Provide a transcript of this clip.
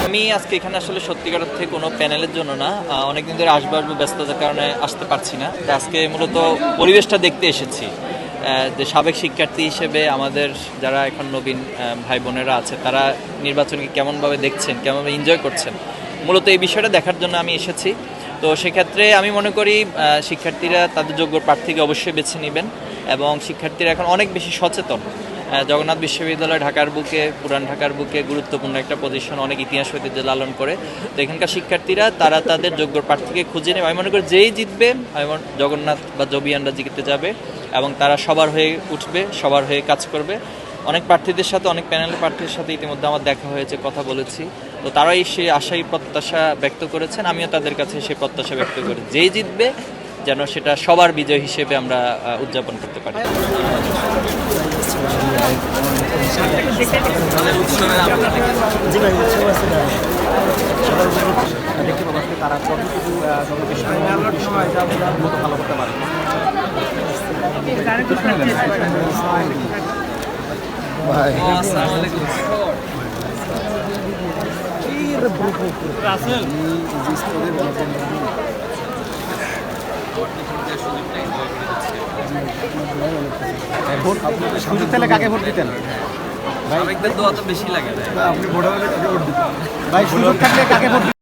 আমি আজকে এখানে আসলে সত্যিকার অর্থে কোনো প্যানেলের জন্য না, অনেকদিন ধরে আসবো ব্যস্ততার কারণে আসতে পারছি না। তো আজকে মূলত পরিবেশটা দেখতে এসেছি, যে সাবেক শিক্ষার্থী হিসেবে আমাদের যারা এখন নবীন ভাই বোনেরা আছে তারা নির্বাচনকে কেমনভাবে দেখছেন, কেমনভাবে এনজয় করছেন, মূলত এই বিষয়টা দেখার জন্য আমি এসেছি। তো সেক্ষেত্রে আমি মনে করি শিক্ষার্থীরা তাদের যোগ্য প্রার্থীকে অবশ্যই বেছে নেবেন এবং শিক্ষার্থীরা এখন অনেক বেশি সচেতন। জগন্নাথ বিশ্ববিদ্যালয় ঢাকার বুকে, পুরান ঢাকার বুকে গুরুত্বপূর্ণ একটা পজিশন, অনেক ইতিহাস ঐতিহ্য লালন করে। তো এখানকার শিক্ষার্থীরা তারা তাদের যোগ্য প্রার্থীকে খুঁজে নেবে। আমি মনে করি যেই জিতবে, জগন্নাথ বা জবিয়ানরা জিততে যাবে এবং তারা সবার হয়ে উঠবে, সবার হয়ে কাজ করবে। অনেক প্রার্থীদের সাথে, অনেক প্যানেলের প্রার্থীর সাথে ইতিমধ্যে আমার দেখা হয়েছে, কথা বলেছি। তো তারাই সেই আশাই প্রত্যাশা ব্যক্ত করেছেন, আমিও তাদের কাছে সেই প্রত্যাশা ব্যক্ত করি যেই জিতবে যেন সেটা সবার বিজয় হিসেবে আমরা উদযাপন করতে পারি। তারা কতটুকু ভালো করতে পারে। সুযোগ পেলে কাকে ভোট দিতেন? ভাই দোয়া তো বেশি লাগে। আপনি ভোট হলে কাকে ভোট দিতেন? ভাই সুযোগ থাকলে কাকে ভোট